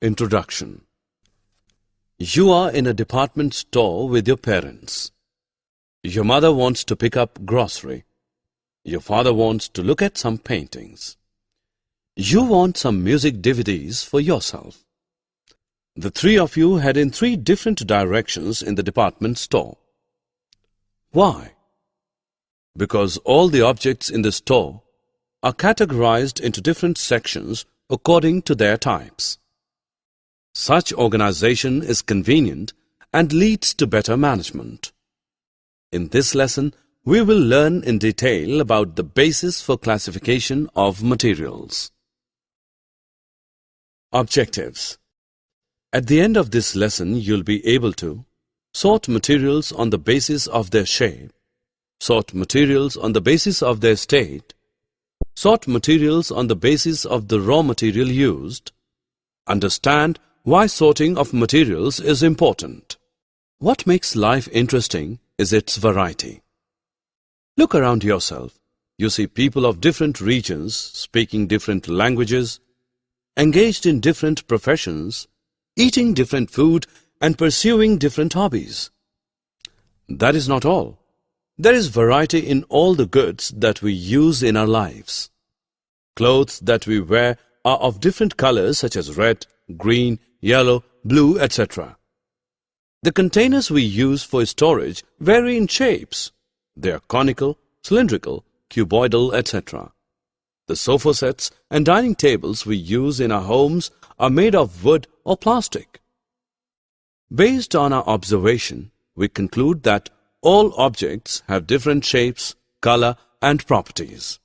Introduction. You are in a department store with your parents. Your mother wants to pick up grocery. Your father wants to look at some paintings. You want some music DVDs for yourself. The three of you head in three different directions in the department store. Why? Because all the objects in the store are categorized into different sections according to their types. Such organization is convenient and leads to better management. In this lesson, we will learn in detail about the basis for classification of materials. Objectives. At the end of this lesson, you'll be able to sort materials on the basis of their shape, sort materials on the basis of their state, sort materials on the basis of the raw material used, understand why sorting of materials is important. What makes life interesting is its variety. Look around yourself. You see people of different regions speaking different languages, engaged in different professions, eating different food and pursuing different hobbies. That is not all. There is variety in all the goods that we use in our lives. Clothes that we wear are of different colors such as red, green, yellow, blue, etc. The containers we use for storage vary in shapes. They are conical, cylindrical, cuboidal, etc. The sofa sets and dining tables we use in our homes are made of wood or plastic. Based on our observation, we conclude that all objects have different shapes, color, and properties.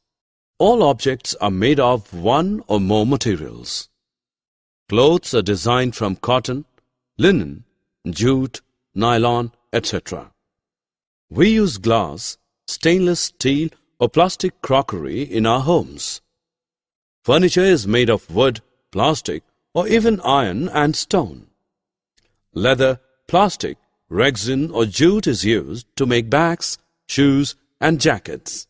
All objects are made of one or more materials. Clothes are designed from cotton, linen, jute, nylon, etc. We use glass, stainless steel, or plastic crockery in our homes. Furniture is made of wood, plastic, or even iron and stone. Leather, plastic, resin, or jute is used to make bags, shoes, and jackets.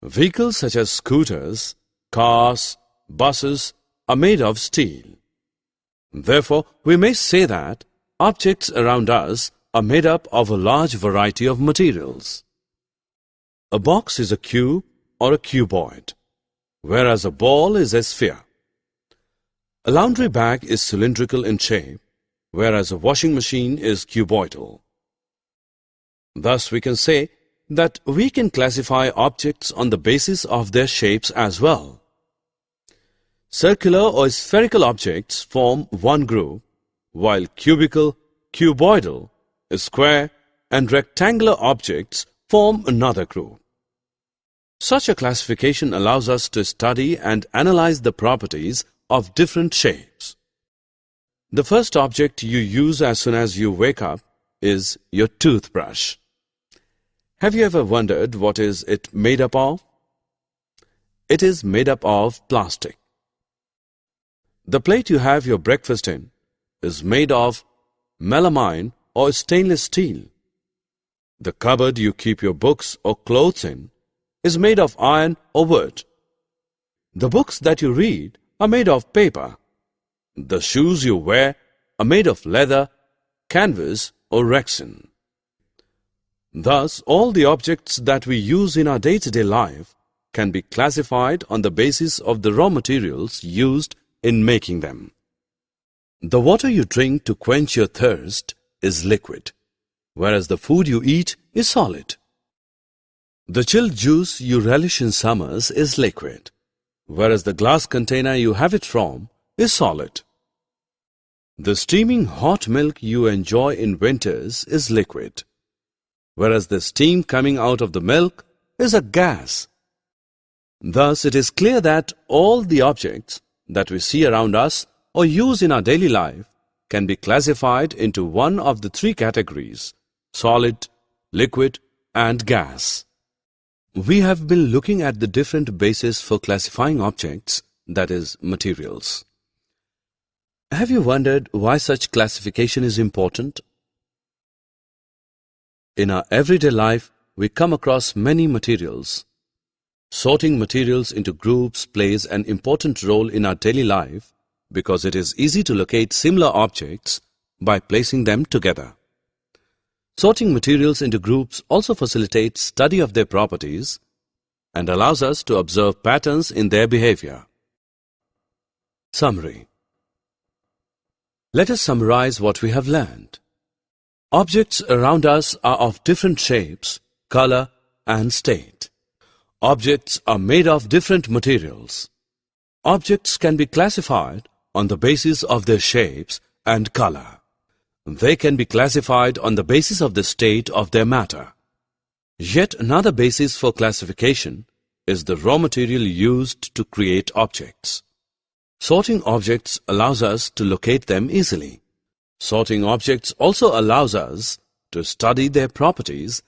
Vehicles such as scooters, cars, buses are made of steel. Therefore, we may say that objects around us are made up of a large variety of materials. A box is a cube or a cuboid, whereas a ball is a sphere. A laundry bag is cylindrical in shape, whereas a washing machine is cuboidal. Thus, we can say that we can classify objects on the basis of their shapes as well. Circular or spherical objects form one group, while cubical, cuboidal, square, and rectangular objects form another group. Such a classification allows us to study and analyze the properties of different shapes. The first object you use as soon as you wake up is your toothbrush. Have you ever wondered what is it made up of? It is made up of plastic. The plate you have your breakfast in is made of melamine or stainless steel. The cupboard you keep your books or clothes in is made of iron or wood. The books that you read are made of paper. The shoes you wear are made of leather, canvas, or resin. Thus, all the objects that we use in our day-to-day life can be classified on the basis of the raw materials used in making them. The water you drink to quench your thirst is liquid, whereas the food you eat is solid. The chilled juice you relish in summers is liquid, whereas the glass container you have it from is solid. The steaming hot milk you enjoy in winters is liquid, whereas the steam coming out of the milk is a gas. Thus, it is clear that all the objects that we see around us or use in our daily life can be classified into one of the three categories: solid, liquid, and gas. We have been looking at the different bases for classifying objects, that is, materials. Have you wondered why such classification is important? In our everyday life, we come across many materials. Sorting materials into groups plays an important role in our daily life because it is easy to locate similar objects by placing them together. Sorting materials into groups also facilitates study of their properties and allows us to observe patterns in their behavior. Summary. Let us summarize what we have learned. Objects around us are of different shapes, color, and state. Objects are made of different materials. Objects can be classified on the basis of their shapes and color. They can be classified on the basis of the state of their matter. Yet another basis for classification is the raw material used to create objects. Sorting objects allows us to locate them easily. Sorting objects also allows us to study their properties